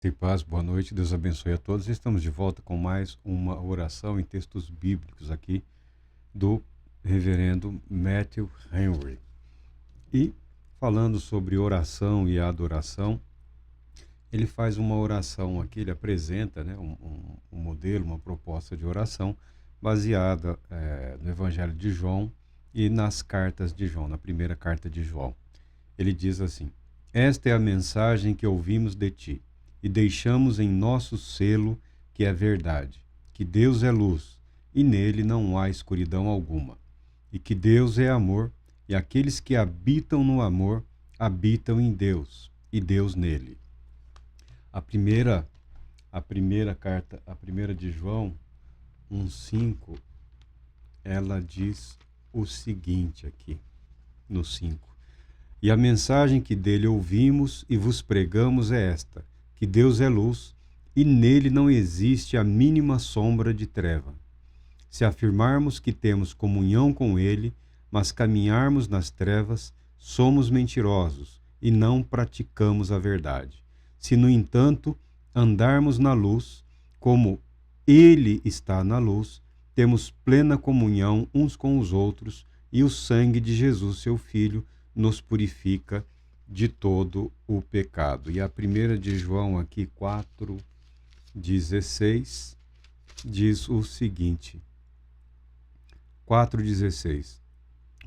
E paz, boa noite, Deus abençoe a todos. Estamos de volta com mais uma oração em textos bíblicos aqui do reverendo Matthew Henry. E falando sobre oração e adoração, ele faz uma oração aqui, ele apresenta um modelo, uma proposta de oração baseada no Evangelho de João e nas cartas de João, na primeira carta de João. Ele diz assim: esta é a mensagem que ouvimos de ti e deixamos em nosso selo, que é verdade, que Deus é luz e nele não há escuridão alguma, e que Deus é amor, e aqueles que habitam no amor habitam em Deus e Deus nele. A primeira carta, a primeira de João 1:5, ela diz o seguinte aqui, no 5. E a mensagem que dele ouvimos e vos pregamos é esta, que Deus é luz e nele não existe a mínima sombra de treva. Se afirmarmos que temos comunhão com ele, mas caminharmos nas trevas, somos mentirosos e não praticamos a verdade. Se, no entanto, andarmos na luz, como ele está na luz, temos plena comunhão uns com os outros e o sangue de Jesus, seu Filho, nos purifica de todo o pecado. E a primeira de João aqui, 4:16, diz o seguinte, 4:16.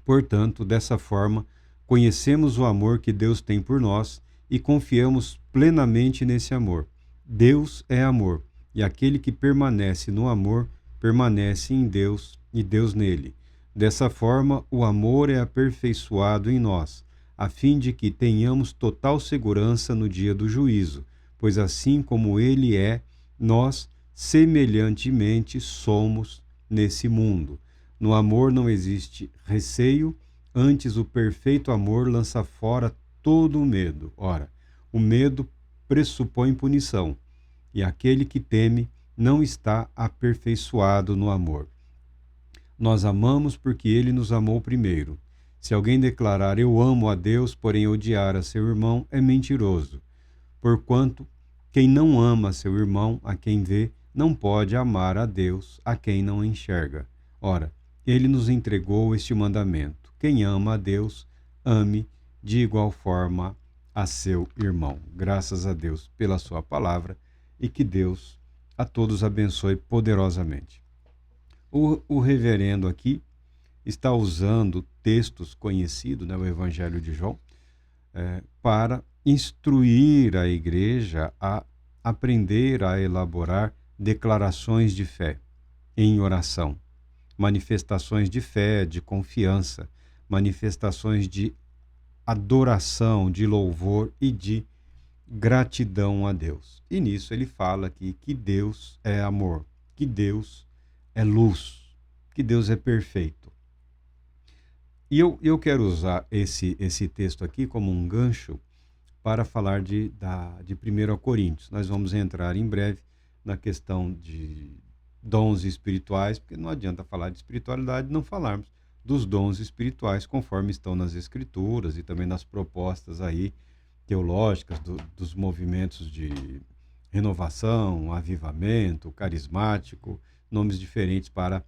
Portanto, dessa forma, conhecemos o amor que Deus tem por nós e confiamos plenamente nesse amor. Deus é amor, e aquele que permanece no amor, permanece em Deus e Deus nele. Dessa forma, o amor é aperfeiçoado em nós, a fim de que tenhamos total segurança no dia do juízo, pois assim como ele é, nós semelhantemente somos nesse mundo. No amor não existe receio, antes o perfeito amor lança fora todo o medo. Ora, o medo pressupõe punição, e aquele que teme não está aperfeiçoado no amor. Nós amamos porque ele nos amou primeiro. Se alguém declarar eu amo a Deus, porém odiar a seu irmão, é mentiroso. Porquanto, quem não ama seu irmão, a quem vê, não pode amar a Deus, a quem não enxerga. Ora, ele nos entregou este mandamento: quem ama a Deus, ame de igual forma a seu irmão. Graças a Deus pela sua palavra e que Deus a todos abençoe poderosamente. O reverendo aqui está usando textos conhecidos, o Evangelho de João, para instruir a igreja a aprender a elaborar declarações de fé em oração, manifestações de fé, de confiança, manifestações de adoração, de louvor e de gratidão a Deus. E nisso ele fala aqui que Deus é amor, que Deus é luz, que Deus é perfeito. E eu quero usar esse texto aqui como um gancho para falar de 1 Coríntios. Nós vamos entrar em breve na questão de dons espirituais, porque não adianta falar de espiritualidade e não falarmos dos dons espirituais conforme estão nas Escrituras e também nas propostas aí teológicas dos movimentos de renovação, avivamento, carismático, nomes diferentes para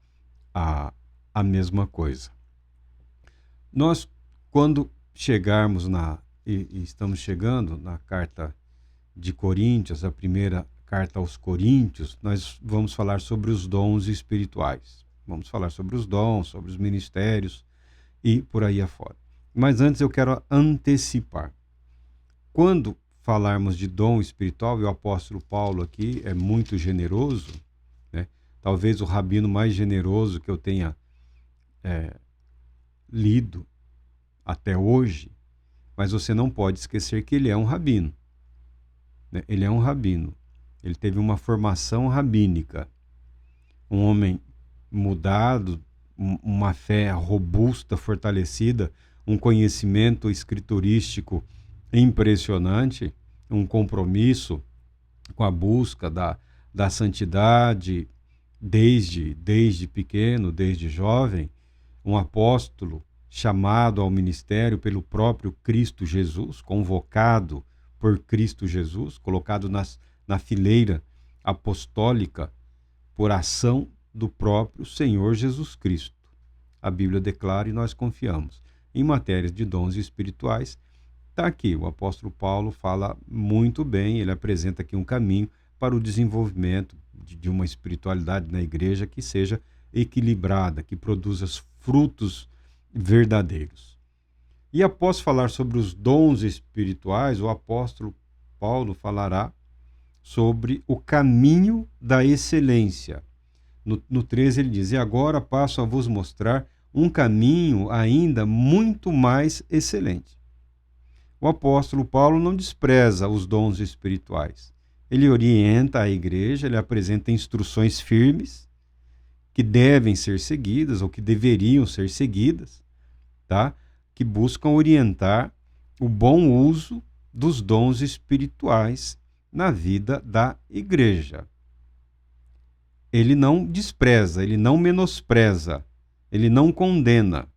a mesma coisa. Nós, quando chegarmos e estamos chegando na carta de Coríntios, a primeira carta aos Coríntios, nós vamos falar sobre os dons espirituais. Vamos falar sobre os dons, sobre os ministérios e por aí afora. Mas antes eu quero antecipar. Quando falarmos de dom espiritual, e o apóstolo Paulo aqui é muito generoso, talvez o rabino mais generoso que eu tenha lido até hoje, mas você não pode esquecer que ele é um rabino. Ele é um rabino. Ele teve uma formação rabínica. Um homem mudado, uma fé robusta, fortalecida, um conhecimento escriturístico impressionante, um compromisso com a busca da santidade desde pequeno, desde jovem, um apóstolo chamado ao ministério pelo próprio Cristo Jesus, convocado por Cristo Jesus, colocado na fileira apostólica por ação do próprio Senhor Jesus Cristo. A Bíblia declara e nós confiamos. Em matérias de dons espirituais, está aqui, o apóstolo Paulo fala muito bem, ele apresenta aqui um caminho para o desenvolvimento de uma espiritualidade na igreja que seja equilibrada, que produza frutos verdadeiros. E após falar sobre os dons espirituais, o apóstolo Paulo falará sobre o caminho da excelência. No 13 ele diz: e agora passo a vos mostrar um caminho ainda muito mais excelente. O apóstolo Paulo não despreza os dons espirituais. Ele orienta a igreja, ele apresenta instruções firmes que devem ser seguidas ou que deveriam ser seguidas, tá? Que buscam orientar o bom uso dos dons espirituais na vida da igreja. Ele não despreza, ele não menospreza, ele não condena.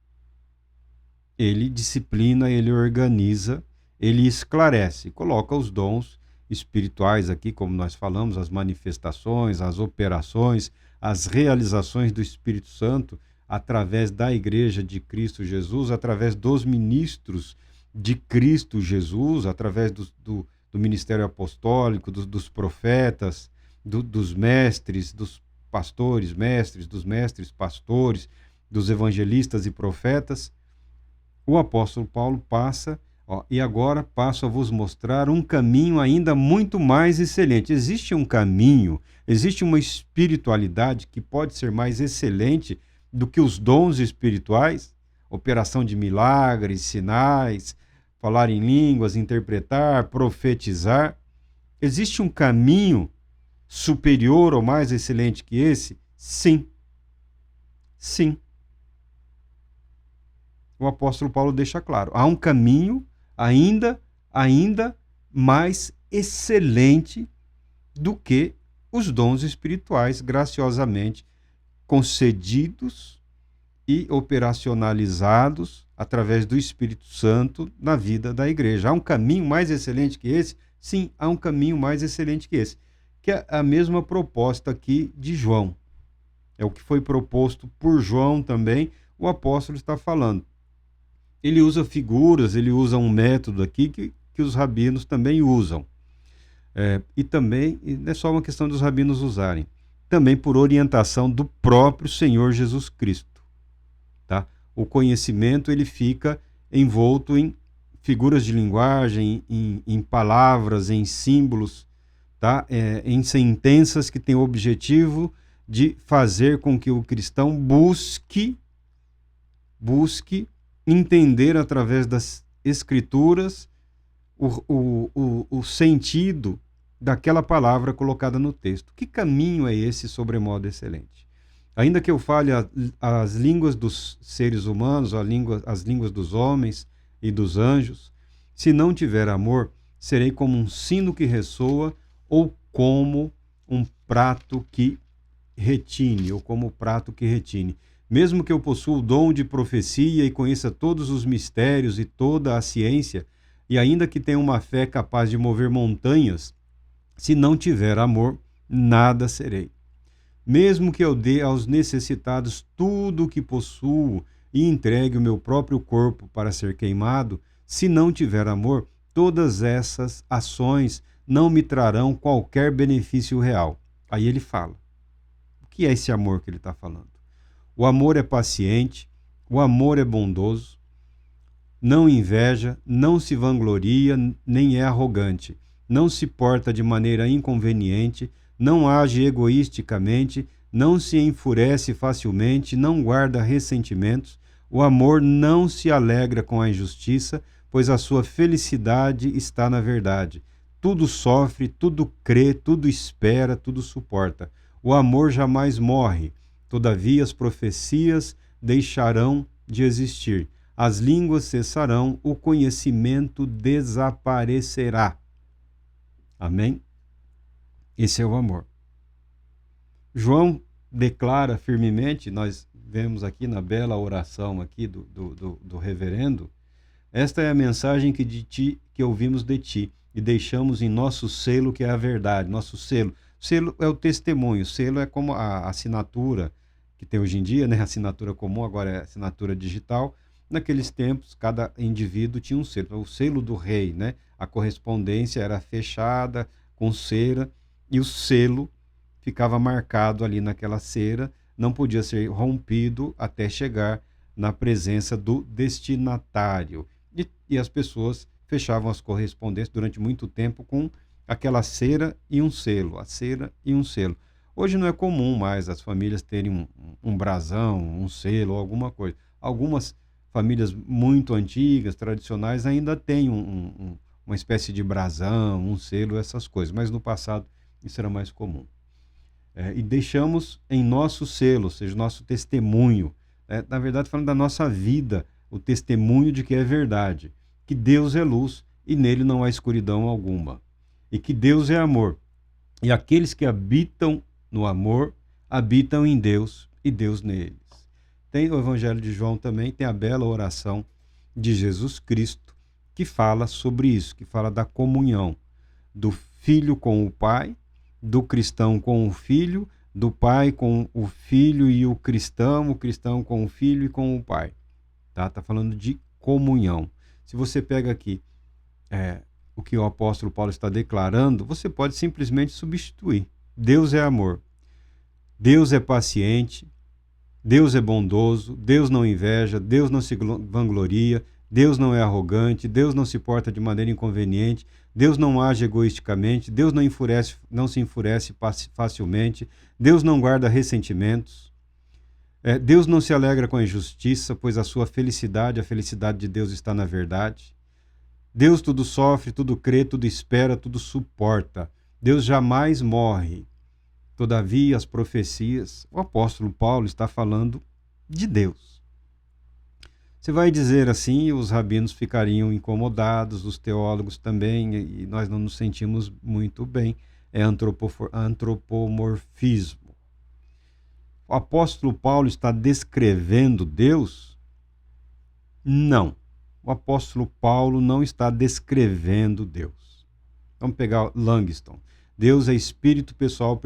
Ele disciplina, ele organiza, ele esclarece, coloca os dons espirituais aqui, como nós falamos, as manifestações, as operações, as realizações do Espírito Santo através da Igreja de Cristo Jesus, através dos ministros de Cristo Jesus, através do ministério apostólico, dos profetas, dos mestres, dos pastores, mestres, dos mestres, pastores, dos evangelistas e profetas. O apóstolo Paulo passa, e agora passo a vos mostrar um caminho ainda muito mais excelente. Existe um caminho, existe uma espiritualidade que pode ser mais excelente do que os dons espirituais, operação de milagres, sinais, falar em línguas, interpretar, profetizar. Existe um caminho superior ou mais excelente que esse? Sim. Sim. O apóstolo Paulo deixa claro, há um caminho ainda mais excelente do que os dons espirituais graciosamente concedidos e operacionalizados através do Espírito Santo na vida da igreja. Há um caminho mais excelente que esse? Sim, há um caminho mais excelente que esse, que é a mesma proposta aqui de João. É o que foi proposto por João também, o apóstolo está falando. Ele usa figuras, ele usa um método aqui que os rabinos também usam. E também, não é só uma questão dos rabinos usarem, também por orientação do próprio Senhor Jesus Cristo. Tá? O conhecimento ele fica envolto em figuras de linguagem, em palavras, em símbolos, tá? Em sentenças que têm o objetivo de fazer com que o cristão busque entender através das escrituras o sentido daquela palavra colocada no texto. Que caminho é esse sobremodo excelente? Ainda que eu fale as línguas dos seres humanos, as línguas dos homens e dos anjos, se não tiver amor, serei como um sino que ressoa ou como um prato que retine, ou como prato que retine. Mesmo que eu possua o dom de profecia e conheça todos os mistérios e toda a ciência, e ainda que tenha uma fé capaz de mover montanhas, se não tiver amor, nada serei. Mesmo que eu dê aos necessitados tudo o que possuo e entregue o meu próprio corpo para ser queimado, se não tiver amor, todas essas ações não me trarão qualquer benefício real. Aí ele fala. O que é esse amor que ele está falando? O amor é paciente, o amor é bondoso, não inveja, não se vangloria, nem é arrogante, não se porta de maneira inconveniente, não age egoisticamente, não se enfurece facilmente, não guarda ressentimentos. O amor não se alegra com a injustiça, pois a sua felicidade está na verdade. Tudo sofre, tudo crê, tudo espera, tudo suporta. O amor jamais morre. Todavia as profecias deixarão de existir. As línguas cessarão, o conhecimento desaparecerá. Amém? Esse é o amor. João declara firmemente, nós vemos aqui na bela oração aqui do reverendo, esta é a mensagem que ouvimos de ti, e deixamos em nosso selo, que é a verdade, nosso selo. Selo é o testemunho, selo é como a assinatura que tem hoje em dia, né? A assinatura comum, agora é assinatura digital. Naqueles tempos, cada indivíduo tinha um selo, o selo do rei, né? A correspondência era fechada com cera e o selo ficava marcado ali naquela cera, não podia ser rompido até chegar na presença do destinatário. E as pessoas fechavam as correspondências durante muito tempo com aquela cera e um selo, a cera e um selo. Hoje não é comum mais as famílias terem um brasão, um selo, alguma coisa. Algumas famílias muito antigas, tradicionais, ainda têm uma espécie de brasão, um selo, essas coisas. Mas no passado isso era mais comum. E deixamos em nosso selo, ou seja, nosso testemunho. Na verdade, falando da nossa vida, o testemunho de que é verdade, que Deus é luz e nele não há escuridão alguma, e que Deus é amor, e aqueles que habitam no amor habitam em Deus e Deus neles. Tem o Evangelho de João também, tem a bela oração de Jesus Cristo, que fala sobre isso, que fala da comunhão do Filho com o Pai, do cristão com o Filho, do Pai com o Filho e o cristão com o Filho e com o Pai. Tá falando de comunhão. Se você pega aqui o que o apóstolo Paulo está declarando, você pode simplesmente substituir. Deus é amor. Deus é paciente. Deus é bondoso. Deus não inveja. Deus não se vangloria. Deus não é arrogante. Deus não se porta de maneira inconveniente. Deus não age egoisticamente. Deus não se enfurece facilmente. Deus não guarda ressentimentos. Deus não se alegra com a injustiça, pois a sua felicidade, a felicidade de Deus está na verdade. Deus tudo sofre, tudo crê, tudo espera, tudo suporta. Deus jamais morre. Todavia, as profecias, o apóstolo Paulo está falando de Deus. Você vai dizer assim, os rabinos ficariam incomodados, os teólogos também, e nós não nos sentimos muito bem. É antropomorfismo. O apóstolo Paulo está descrevendo Deus? Não. O apóstolo Paulo não está descrevendo Deus. Vamos pegar Langston. Deus é espírito pessoal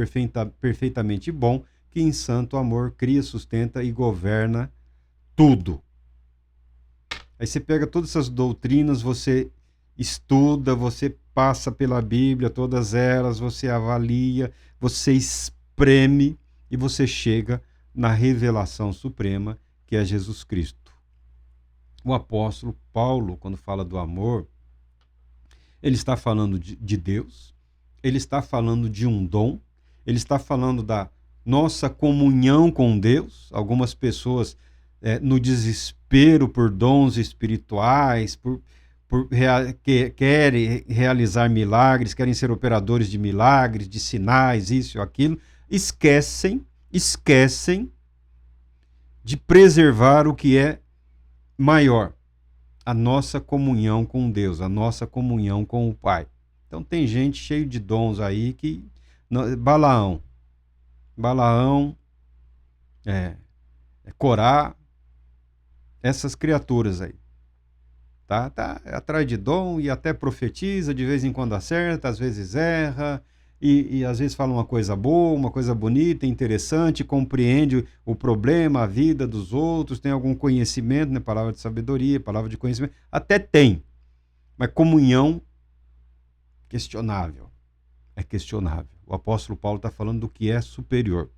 perfeitamente bom, que em santo amor cria, sustenta e governa tudo. Aí você pega todas essas doutrinas, você estuda, você passa pela Bíblia, todas elas, você avalia, você espreme e você chega na revelação suprema, que é Jesus Cristo. O apóstolo Paulo, quando fala do amor, ele está falando de Deus, ele está falando de um dom, ele está falando da nossa comunhão com Deus. Algumas pessoas, no desespero por dons espirituais, querem realizar milagres, querem ser operadores de milagres, de sinais, isso ou aquilo, esquecem de preservar o que é maior, a nossa comunhão com Deus, a nossa comunhão com o Pai. Então tem gente cheio de dons aí que... Balaão, Corá, essas criaturas aí. Tá atrás de dom e até profetiza, de vez em quando acerta, às vezes erra, e às vezes fala uma coisa boa, uma coisa bonita, interessante, compreende o problema, a vida dos outros, tem algum conhecimento, né? Palavra de sabedoria, palavra de conhecimento, até tem, mas comunhão, questionável, é questionável. O apóstolo Paulo está falando do que é superior.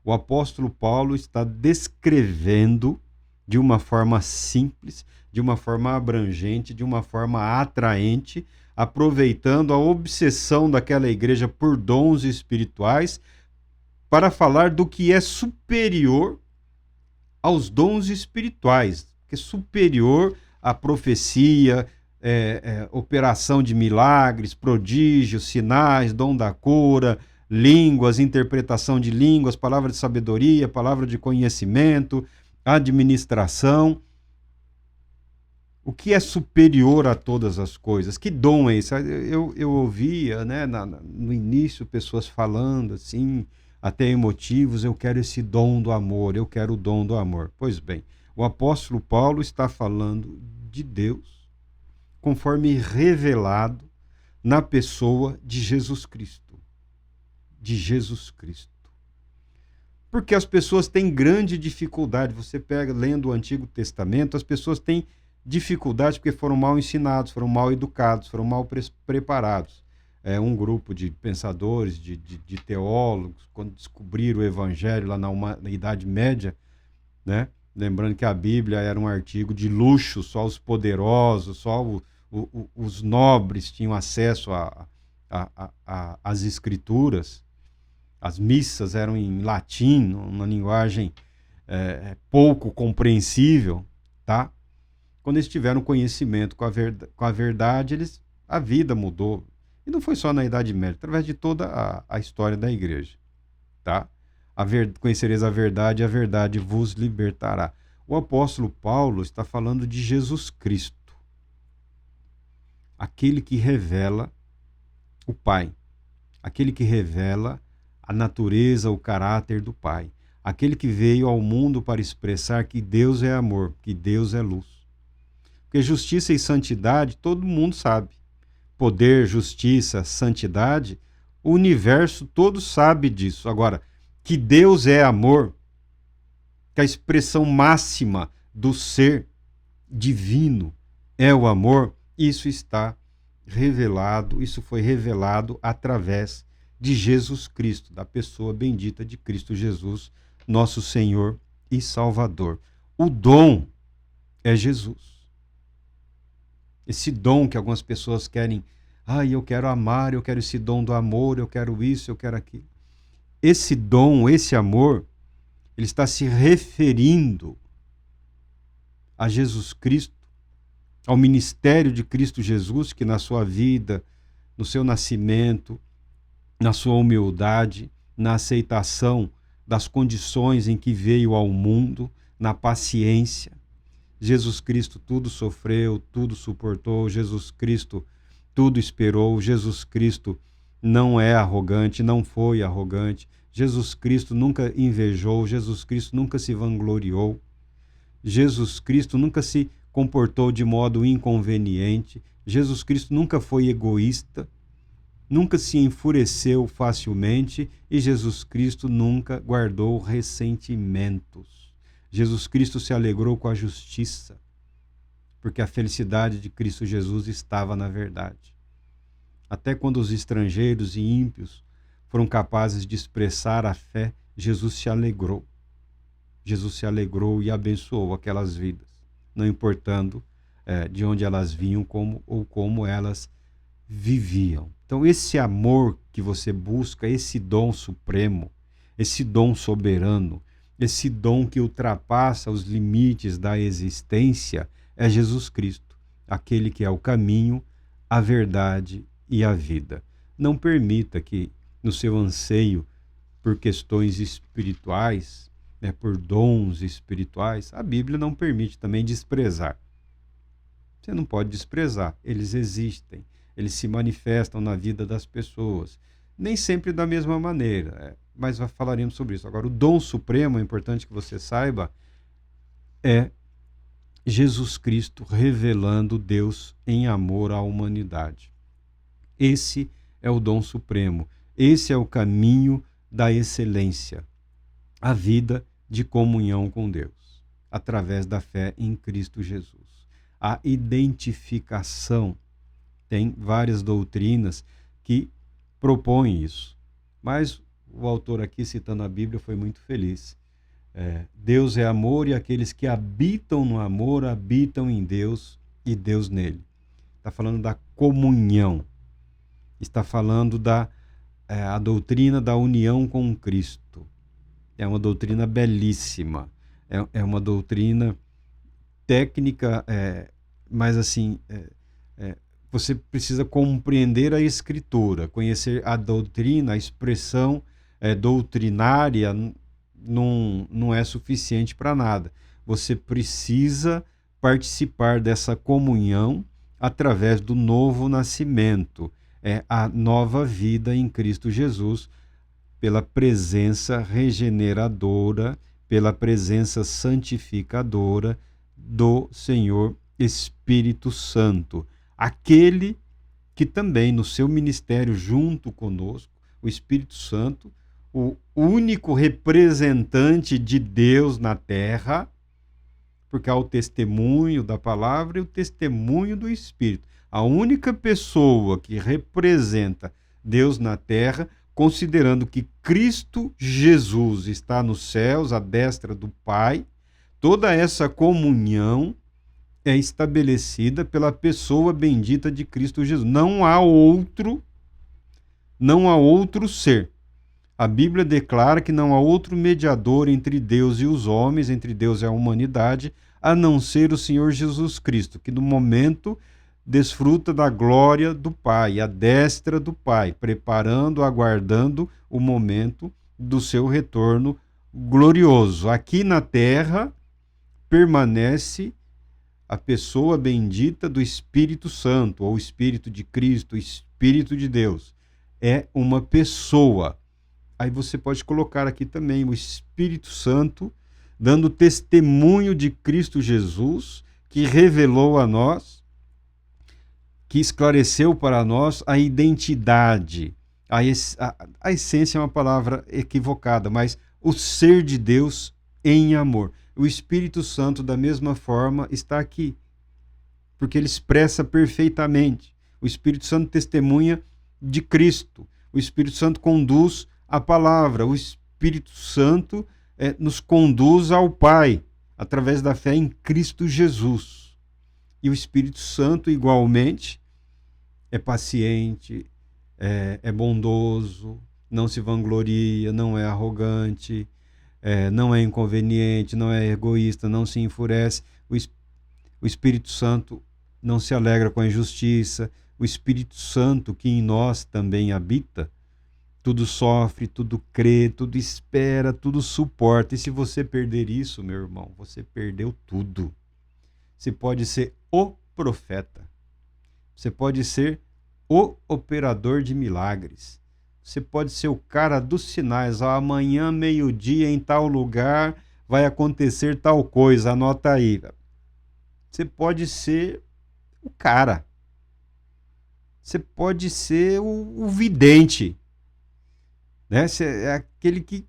O apóstolo Paulo está descrevendo de uma forma simples, de uma forma abrangente, de uma forma atraente, aproveitando a obsessão daquela igreja por dons espirituais para falar do que é superior aos dons espirituais, que é superior à profecia, operação de milagres, prodígios, sinais, dom da cura, línguas, interpretação de línguas, palavra de sabedoria, palavra de conhecimento, administração. O que é superior a todas as coisas? Que dom é esse? Eu ouvia, né, no início pessoas falando assim, até emotivos, eu quero esse dom do amor, eu quero o dom do amor. Pois bem, o apóstolo Paulo está falando de Deus, conforme revelado na pessoa de Jesus Cristo. De Jesus Cristo. Porque as pessoas têm grande dificuldade. Você pega, lendo o Antigo Testamento, as pessoas têm dificuldade porque foram mal ensinados, foram mal educados, foram mal preparados. Um grupo de pensadores, de teólogos, quando descobriram o Evangelho lá na Idade Média, né? Lembrando que a Bíblia era um artigo de luxo, só os poderosos, só os nobres tinham acesso às escrituras. As missas eram em latim, uma linguagem pouco compreensível, tá? Quando eles tiveram conhecimento com a verdade, a vida mudou. E não foi só na Idade Média, através de toda a história da igreja, tá? Conhecereis a verdade e a verdade vos libertará. O apóstolo Paulo está falando de Jesus Cristo, aquele que revela o Pai, aquele que revela a natureza, o caráter do Pai, aquele que veio ao mundo para expressar que Deus é amor, que Deus é luz. Porque justiça e santidade todo mundo sabe. Poder, justiça, santidade, o universo todo sabe disso. Agora, que Deus é amor, que a expressão máxima do ser divino é o amor, isso está revelado, isso foi revelado através de Jesus Cristo, da pessoa bendita de Cristo Jesus, nosso Senhor e Salvador. O dom é Jesus. Esse dom que algumas pessoas querem, eu quero amar, eu quero esse dom do amor, eu quero isso, eu quero aquilo. Esse dom, esse amor, ele está se referindo a Jesus Cristo, ao ministério de Cristo Jesus, que na sua vida, no seu nascimento, na sua humildade, na aceitação das condições em que veio ao mundo, na paciência. Jesus Cristo tudo sofreu, tudo suportou, Jesus Cristo tudo esperou, Jesus Cristo não é arrogante, não foi arrogante, Jesus Cristo nunca invejou, Jesus Cristo nunca se vangloriou, Jesus Cristo nunca se comportou de modo inconveniente, Jesus Cristo nunca foi egoísta, nunca se enfureceu facilmente e Jesus Cristo nunca guardou ressentimentos. Jesus Cristo se alegrou com a justiça, porque a felicidade de Cristo Jesus estava na verdade. Até quando os estrangeiros e ímpios foram capazes de expressar a fé, Jesus se alegrou. Jesus se alegrou e abençoou aquelas vidas, não importando de onde elas vinham como elas viviam. Então, esse amor que você busca, esse dom supremo, esse dom soberano, esse dom que ultrapassa os limites da existência, é Jesus Cristo, aquele que é o caminho, a verdade e a vida. Não permita que, no seu anseio por questões espirituais, por dons espirituais, a Bíblia não permite também desprezar. Você não pode desprezar, eles existem, eles se manifestam na vida das pessoas, nem sempre da mesma maneira, mas falaremos sobre isso. Agora, o dom supremo, é importante que você saiba, é Jesus Cristo revelando Deus em amor à humanidade. Esse é o dom supremo, esse é o caminho da excelência, a vida de comunhão com Deus, através da fé em Cristo Jesus. A identificação, tem várias doutrinas que propõem isso, mas o autor aqui, citando a Bíblia, foi muito feliz. Deus é amor e aqueles que habitam no amor habitam em Deus e Deus nele. Está falando da comunhão, está falando a doutrina da união com Cristo. É uma doutrina belíssima, é uma doutrina técnica, mas assim, você precisa compreender a Escritura, conhecer a doutrina, a expressão doutrinária não é suficiente para nada. Você precisa participar dessa comunhão através do novo nascimento, a nova vida em Cristo Jesus, pela presença regeneradora, pela presença santificadora do Senhor Espírito Santo, aquele que também no seu ministério junto conosco, o Espírito Santo, o único representante de Deus na terra, porque há o testemunho da palavra e o testemunho do Espírito. A única pessoa que representa Deus na terra, considerando que Cristo Jesus está nos céus, à destra do Pai, toda essa comunhão é estabelecida pela pessoa bendita de Cristo Jesus. Não há outro ser. A Bíblia declara que não há outro mediador entre Deus e os homens, entre Deus e a humanidade, a não ser o Senhor Jesus Cristo, que no momento desfruta da glória do Pai, à destra do Pai, preparando, aguardando o momento do seu retorno glorioso. Aqui na terra permanece a pessoa bendita do Espírito Santo, ou Espírito de Cristo, o Espírito de Deus. É uma pessoa. Aí você pode colocar aqui também o Espírito Santo, dando testemunho de Cristo Jesus, que revelou a nós, que esclareceu para nós a identidade. A essência é uma palavra equivocada, mas o ser de Deus em amor. O Espírito Santo, da mesma forma, está aqui, porque ele expressa perfeitamente. O Espírito Santo testemunha de Cristo. O Espírito Santo conduz a palavra. O Espírito Santo nos conduz ao Pai, através da fé em Cristo Jesus. E o Espírito Santo, igualmente, é paciente, é bondoso, não se vangloria, não é arrogante, não é inconveniente, não é egoísta, não se enfurece. O Espírito Santo não se alegra com a injustiça. O Espírito Santo, que em nós também habita, tudo sofre, tudo crê, tudo espera, tudo suporta. E se você perder isso, meu irmão, você perdeu tudo. Você pode ser o profeta. Você pode ser o operador de milagres. Você pode ser o cara dos sinais. Amanhã, meio-dia, em tal lugar, vai acontecer tal coisa. Anota aí. Você pode ser o cara. Você pode ser o vidente. Né? Você é aquele que...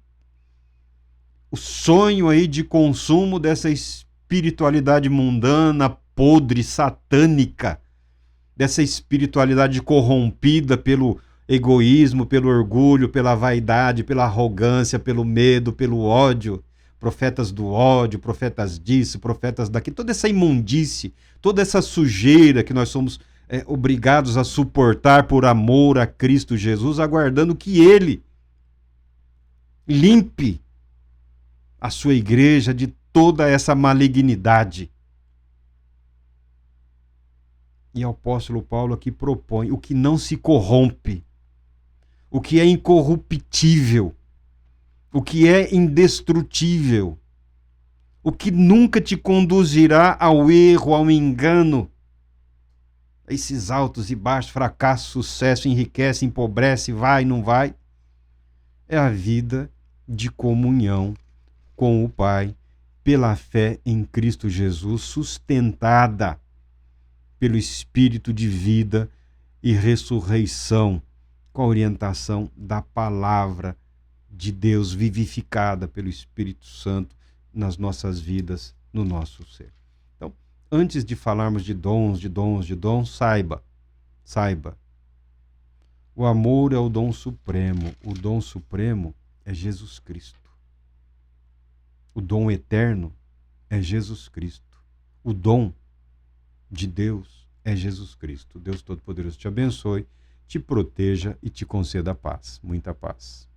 O sonho aí de consumo dessa espiritualidade mundana, podre, satânica, dessa espiritualidade corrompida pelo egoísmo, pelo orgulho, pela vaidade, pela arrogância, pelo medo, pelo ódio. Profetas do ódio, profetas disso, profetas daquilo. Toda essa imundície, toda essa sujeira que nós somos obrigados a suportar por amor a Cristo Jesus, aguardando que Ele limpe a sua igreja de toda essa malignidade. E o apóstolo Paulo aqui propõe o que não se corrompe, o que é incorruptível, o que é indestrutível, o que nunca te conduzirá ao erro, ao engano. Esses altos e baixos, fracasso, sucesso, enriquece, empobrece, vai, não vai. É a vida de comunhão com o Pai, pela fé em Cristo Jesus, sustentada pelo Espírito de vida e ressurreição, com a orientação da palavra de Deus vivificada pelo Espírito Santo nas nossas vidas, no nosso ser. Então, antes de falarmos de dons, saiba, o amor é o dom supremo. O dom supremo é Jesus Cristo. O dom eterno é Jesus Cristo. O dom de Deus é Jesus Cristo. Deus Todo-Poderoso te abençoe, te proteja e te conceda paz. Muita paz.